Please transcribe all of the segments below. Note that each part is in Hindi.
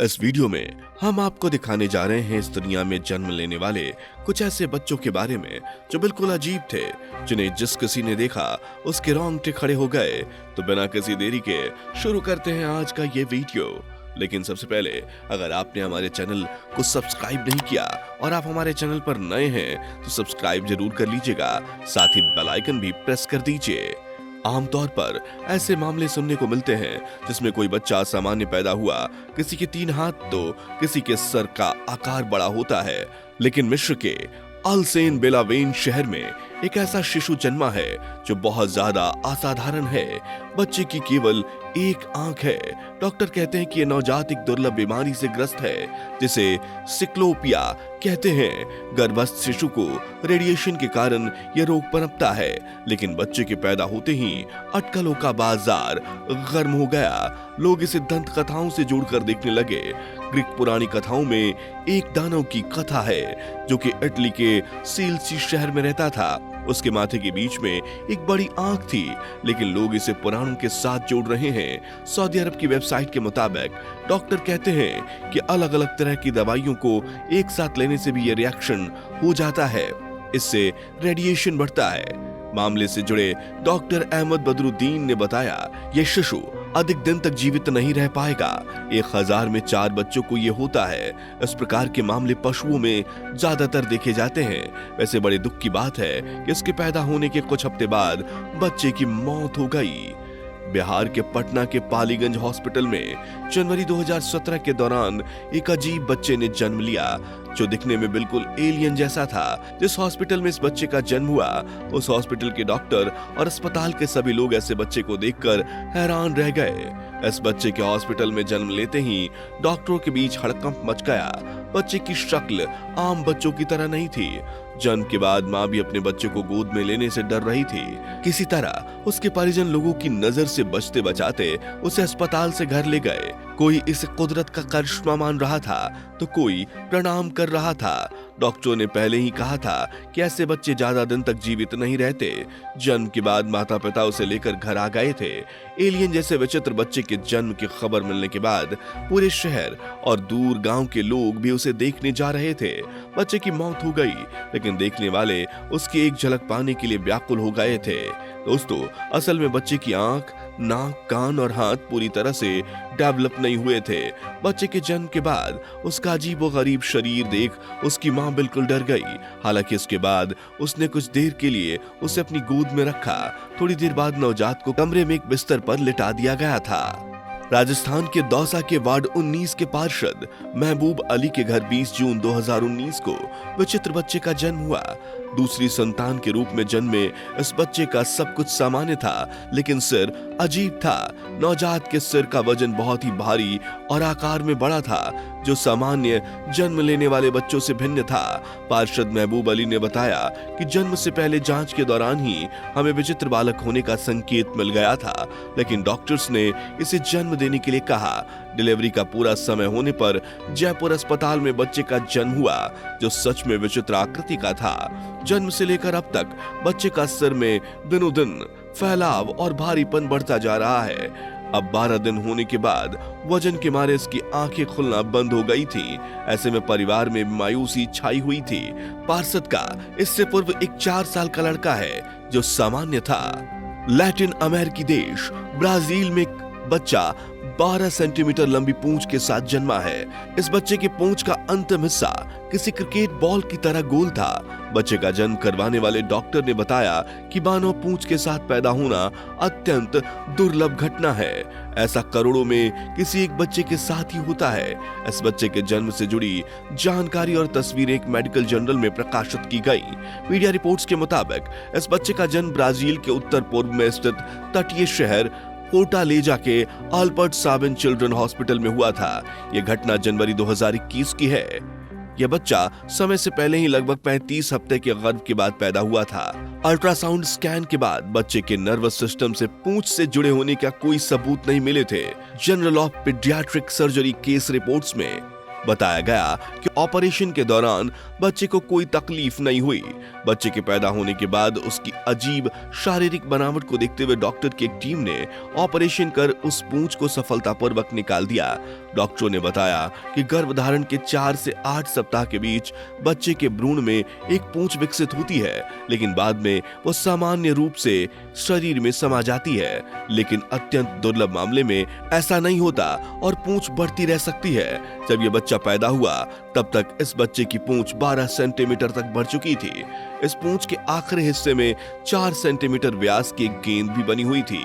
इस वीडियो में हम आपको दिखाने जा रहे हैं इस दुनिया में जन्म लेने वाले कुछ ऐसे बच्चों के बारे में जो बिल्कुल अजीब थे, जिन्हें जिस किसी ने देखा उसके रोंगटे खड़े हो गए। तो बिना किसी देरी के शुरू करते हैं आज का ये वीडियो। लेकिन सबसे पहले अगर आपने हमारे चैनल को सब्सक्राइब नहीं किया और आप हमारे चैनल पर नए हैं तो सब्सक्राइब जरूर कर लीजिएगा, साथ ही बेल आइकन भी प्रेस कर दीजिए। आमतौर पर ऐसे मामले सुनने को मिलते हैं जिसमें कोई बच्चा सामान्य पैदा हुआ, किसी के 3 हाथ तो किसी के सर का आकार बड़ा होता है। लेकिन मिस्र के अलसेन बेलावेन शहर में एक ऐसा शिशु जन्मा है जो बहुत ज्यादा असाधारण है। बच्चे की केवल एक आंख है। डॉक्टर कहते हैं कि यह नवजात एक दुर्लभ बीमारी से ग्रस्त है जिसे सिक्लोपिया कहते हैं। गर्भस्थ शिशु को रेडिएशन के कारण यह रोग पनपता है। लेकिन बच्चे के पैदा होते ही अटकलों का बाजार गर्म हो गया। लोग इसे दंत कथाओं से जोड़कर देखने लगे। ग्रीक पुरानी कथाओं में एक दानव की कथा है जो कि इटली के सीलसी शहर में रहता था। उसके माथे के बीच में एक बड़ी आंख थी, लेकिन लोग इसे पुराणों के साथ जोड़ रहे हैं। सऊदी अरब की वेबसाइट के मुताबिक डॉक्टर कहते हैं कि अलग अलग तरह की दवाइयों को एक साथ लेने से भी यह रिएक्शन हो जाता है। इससे रेडिएशन बढ़ता है। मामले से जुड़े डॉक्टर अहमद बदरुद्दीन ने बताया, यह शिशु अधिक दिन तक जीवित नहीं रह पाएगा। 1000 में 4 बच्चों को यह होता है। इस प्रकार के मामले पशुओं में ज्यादातर देखे जाते हैं। वैसे बड़े दुख की बात है कि इसके पैदा होने के कुछ हफ्ते बाद बच्चे की मौत हो गई। बिहार के पटना के पालीगंज हॉस्पिटल में जनवरी 2017 के दौरान एक अजीब बच्चे ने जन्म लिया जो दिखने में बिल्कुल एलियन जैसा था। जिस हॉस्पिटल में इस बच्चे का जन्म हुआ, उस हॉस्पिटल के डॉक्टर और अस्पताल के सभी लोग ऐसे बच्चे को देखकर हैरान रह गए। इस बच्चे के हॉस्पिटल में जन्म लेते ही डॉक्टरों के बीच हड़कंप मच गया। बच्चे की शक्ल आम बच्चों की तरह नहीं थी। जन्म के बाद माँ भी अपने बच्चे को गोद में लेने से डर रही थी। किसी तरह उसके परिजन लोगों की नजर से बचते बचाते उसे अस्पताल से घर ले गए। कोई इसे कुदरत का करिश्मा मान रहा था तो कोई प्रणाम कर रहा था। डॉक्टरों ने पहले ही कहा था कि ऐसे बच्चे ज्यादा दिन तक जीवित नहीं रहते। जन्म के बाद माता पिता उसे लेकर घर आ गए थे। एलियन जैसे विचित्र बच्चे के जन्म की खबर मिलने के बाद पूरे शहर और दूर गांव के लोग भी उसे देखने जा रहे थे। बच्चे की मौत हो गई, लेकिन देखने वाले उसकी एक झलक पाने के लिए व्याकुल हो गए थे। दोस्तों, असल में बच्चे की आंख, नाक, कान और हाथ पूरी तरह से डेवलप नहीं हुए थे। बच्चे के जन्म के बाद उसका अजीब व गरीब शरीर देख उसकी मां बिल्कुल डर गई। हालांकि उसके बाद उसने कुछ देर के लिए उसे अपनी गोद में रखा। थोड़ी देर बाद नवजात को कमरे में एक बिस्तर पर लिटा दिया गया था। राजस्थान के दौसा के वार्ड 19 के पार्षद महबूब अली के घर 20 जून 2019 को विचित्र बच्चे का जन्म हुआ। दूसरी संतान के रूप में जन्मे इस बच्चे का सब कुछ सामान्य था, लेकिन सिर अजीब था। नवजात के सिर का वजन बहुत ही भारी और आकार में बड़ा था, जो सामान्य जन्म लेने वाले बच्चों से भिन्न था। पार्षद महबूब अली ने बताया कि जन्म से पहले जांच के दौरान ही हमें विचित्र बालक होने का संकेत मिल गया था, लेकिन डॉक्टर्स ने इसे जन्म देने के लिए कहा। डिलीवरी का पूरा समय होने पर जयपुर अस्पताल में बच्चे का जन्म हुआ, जो सच में विचित्र आकृति का था। जन्म से लेकर अब तक बच्चे का सिर में दिनों दिन फैलाव और भारीपन बढ़ता जा रहा है। अब 12 दिन होने के बाद वजन के मारे इसकी आंखें खुलना बंद हो गई थी। ऐसे में परिवार में मायूसी छाई हुई थी। पार्षद का इससे पूर्व एक 4 साल का लड़का है जो सामान्य था। लैटिन अमेरिकी देश ब्राजील में एक बच्चा 12 सेंटीमीटर लंबी पूंछ के साथ जन्मा है। इस बच्चे के पूंछ का अंतिम हिस्सा किसी क्रिकेट बॉल की तरह गोल था। बच्चे का जन्म करवाने वाले डॉक्टर ने बताया कि मानव पूंछ के साथ पैदा होना अत्यंत दुर्लभ घटना है। ऐसा करोड़ों में किसी एक बच्चे के साथ ही होता है। इस बच्चे के जन्म से जुड़ी जानकारी और तस्वीरें एक मेडिकल जर्नल में प्रकाशित की गई। मीडिया रिपोर्ट्स के मुताबिक इस बच्चे का जन्म ब्राजील के उत्तर पूर्व में स्थित तटीय शहर फोर्टालेजा के अल्बर्ट साबिन चिल्ड्रन हॉस्पिटल में हुआ था। यह घटना जनवरी 2021 की है। यह बच्चा समय से पहले ही लगभग 35 हफ्ते के गर्भ के बाद पैदा हुआ था। अल्ट्रासाउंड स्कैन के बाद बच्चे के नर्वस सिस्टम से पूंछ से जुड़े होने का कोई सबूत नहीं मिले थे। Journal of paediatric surgery case reports में बताया गया कि ऑपरेशन के दौरान बच्चे को कोई तकलीफ नहीं हुई। बच्चे के पैदा होने के बाद उसकी अजीब शारीरिक बनावट को देखते हुए डॉक्टर की एक टीम ने ऑपरेशन कर उस पूंछ को सफलतापूर्वक निकाल दिया। डॉक्टरों ने बताया कि गर्भधारण के 4 से 8 सप्ताह के बीच बच्चे के भ्रूण में एक पूंछ विकसित होती है, लेकिन बाद में वो सामान्य रूप से शरीर में समा जाती है। लेकिन अत्यंत दुर्लभ मामले में ऐसा नहीं होता और पूंछ बढ़ती रह सकती है। जब ये बच्चा पैदा हुआ तब तक इस बच्चे की पूंछ 12 सेंटीमीटर तक बढ़ चुकी थी। इस पूंछ के आखिरी हिस्से में 4 सेंटीमीटर व्यास की एक गेंद भी बनी हुई थी।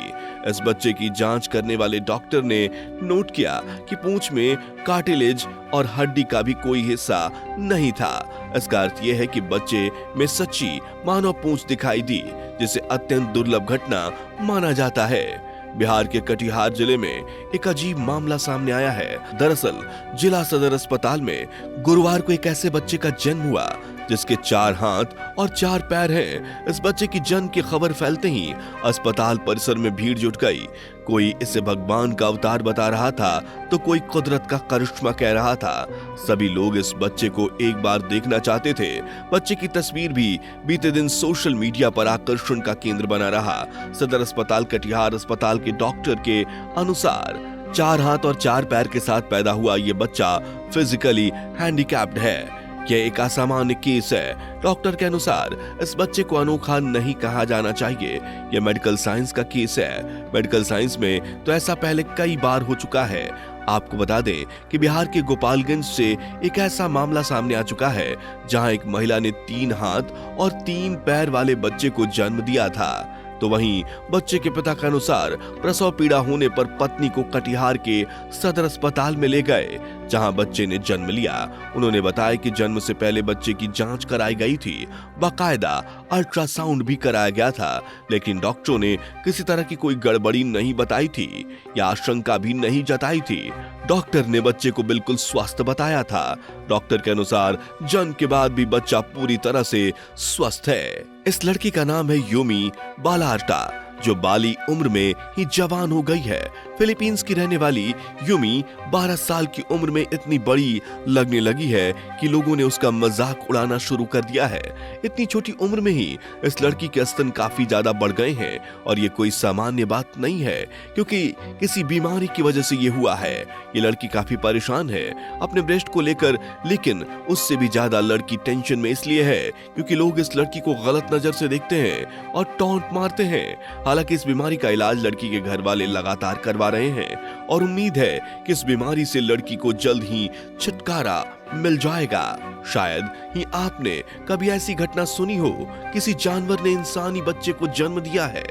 इस बच्चे की जांच करने वाले डॉक्टर ने नोट किया कि पूंछ में कार्टिलेज और हड्डी का भी कोई हिस्सा नहीं था। इसका अर्थ यह है कि बच्चे में सच्ची मानव पूंछ दिखाई दी, जिसे अत्यंत दुर्लभ घटना माना जाता है। बिहार के कटिहार जिले में एक अजीब मामला सामने आया है। दरअसल जिला सदर अस्पताल में गुरुवार को एक ऐसे बच्चे का जन्म हुआ जिसके 4 हाथ और 4 पैर हैं। इस बच्चे की जन्म की खबर फैलते ही अस्पताल परिसर में भीड़ जुट गई। कोई इसे भगवान का अवतार बता रहा था तो कोई कुदरत का करिश्मा कह रहा था। सभी लोग इस बच्चे को एक बार देखना चाहते थे। बच्चे की तस्वीर भी बीते दिन सोशल मीडिया पर आकर्षण का केंद्र बना रहा। सदर अस्पताल कटिहार अस्पताल के डॉक्टर के अनुसार 4 हाथ और 4 पैर के साथ पैदा हुआ ये बच्चा फिजिकली हैंडीकैप्ड है। यह एक असामान्य केस है। डॉक्टर के अनुसार इस बच्चे को अनोखा नहीं कहा जाना चाहिए। यह मेडिकल साइंस का केस है। मेडिकल साइंस में तो ऐसा पहले कई बार हो चुका है। आपको बता दें कि बिहार के गोपालगंज से एक ऐसा मामला सामने आ चुका है जहां एक महिला ने 3 हाथ और 3 पैर वाले बच्चे को जन्म दिया था। तो वहीं बच्चे के पिता के अनुसार प्रसव पीड़ा होने पर पत्नी को कटिहार के सदर अस्पताल में ले गए, जहां बच्चे ने जन्म लिया। उन्होंने बताया कि जन्म से पहले बच्चे की जांच कराई गई थी, बाकायदा अल्ट्रासाउंड भी कराया गया था, लेकिन डॉक्टरों ने किसी तरह की कोई गड़बड़ी नहीं बताई थी या आशंका भी नहीं जताई थी। डॉक्टर ने बच्चे को बिल्कुल स्वस्थ बताया था। डॉक्टर के अनुसार जन्म के बाद भी बच्चा पूरी तरह से स्वस्थ है। इस लड़की का नाम है यूमी बालार्टा, जो बाली उम्र में ही जवान हो गई है। फिलीपींस की रहने वाली यूमी 12 साल की उम्र में इतनी बड़ी लगने लगी है कि लोगों ने उसका मजाक उड़ाना शुरू कर दिया है। इतनी छोटी उम्र में ही इस लड़की के स्तन काफी ज्यादा बढ़ गए हैं और ये कोई सामान्य बात नहीं है, क्योंकि किसी बीमारी की वजह से ये हुआ है। ये लड़की काफी परेशान है अपने ब्रेस्ट को लेकर, लेकिन उससे भी ज्यादा लड़की टेंशन में इसलिए है क्योंकि लोग इस लड़की को गलत नजर से देखते हैं और टॉन्ट मारते हैं। हालांकि इस बीमारी का इलाज लड़की के घर वाले लगातार करवा रहे हैं और उम्मीद है कि इस बीमारी से लड़की को जल्द ही छुटकारा मिल जाएगा। शायद ही आपने कभी ऐसी घटना सुनी हो, किसी जानवर ने इंसानी बच्चे को जन्म दिया है।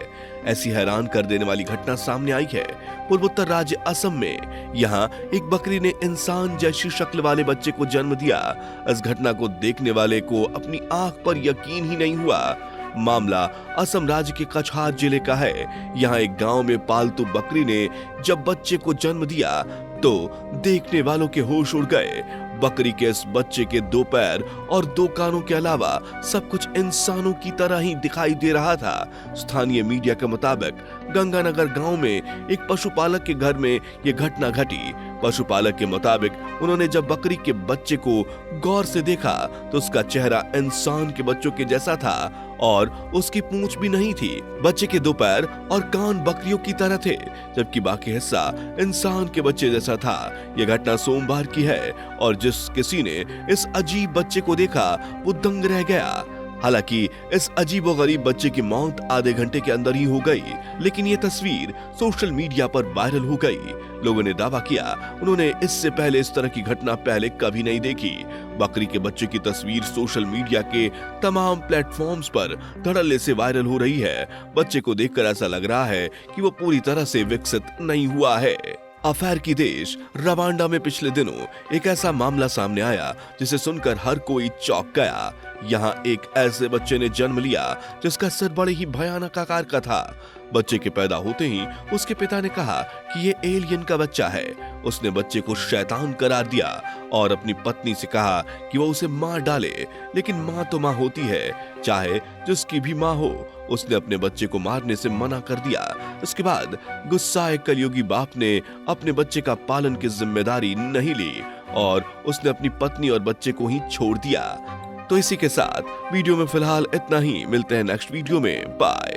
ऐसी हैरान कर देने वाली घटना सामने आई है पूर्वोत्तर राज्य असम में। यहाँ एक बकरी ने इंसान जैसी शक्ल वाले बच्चे को जन्म दिया। इस घटना को देखने वाले को अपनी आंख पर यकीन ही नहीं हुआ। मामला असम राज्य के कछार जिले का है। यहाँ एक गांव में पालतू बकरी ने जब बच्चे को जन्म दिया तो देखने वालों के होश उड़ गए। बकरी के इस बच्चे के 2 पैर और 2 कानों के अलावा सब कुछ इंसानों की तरह ही दिखाई दे रहा था। स्थानीय मीडिया के मुताबिक गंगानगर गांव में एक पशुपालक के घर में यह घटना घटी। पशुपालक के मुताबिक उन्होंने जब बकरी के बच्चे को गौर से देखा तो उसका चेहरा इंसान के बच्चों के जैसा था और उसकी पूंछ भी नहीं थी। बच्चे के 2 पैर और कान बकरियों की तरह थे, जबकि बाकी हिस्सा इंसान के बच्चे जैसा था। यह घटना सोमवार की है और जिस किसी ने इस अजीब बच्चे को देखा वो दंग रह गया। हालांकि इस अजीबोगरीब बच्चे की मौत आधे घंटे के अंदर ही हो गई, लेकिन ये तस्वीर सोशल मीडिया पर वायरल हो गई। लोगों ने दावा किया उन्होंने इससे पहले इस तरह की घटना पहले कभी नहीं देखी। बकरी के बच्चे की तस्वीर सोशल मीडिया के तमाम प्लेटफॉर्म्स पर धड़ल्ले से वायरल हो रही है। बच्चे को देखकर ऐसा लग रहा है कि वो पूरी तरह से विकसित नहीं हुआ है। अफ्रीकी देश रवांडा में पिछले दिनों एक ऐसा मामला सामने आया जिसे सुनकर हर कोई चौंक गया। यहाँ एक ऐसे बच्चे ने जन्म लिया जिसका सिर बड़े ही भयानक आकार का था। बच्चे के पैदा होते ही उसके पिता ने कहा कि ये एलियन का बच्चा है। उसने बच्चे को शैतान करार दिया और अपनी पत्नी से कहा कि वो उसे मार डाले, लेकिन माँ तो माँ होती है, चाहे जिसकी भी माँ हो। उसने अपने बच्चे को मारने से मना कर दिया। उसके बाद गुस्साए कलयुगी बाप ने अपने बच्चे का पालन की जिम्मेदारी नहीं ली और उसने अपनी पत्नी और बच्चे को ही छोड़ दिया। तो इसी के साथ वीडियो में फिलहाल इतना ही। मिलते हैं नेक्स्ट वीडियो में। बाय।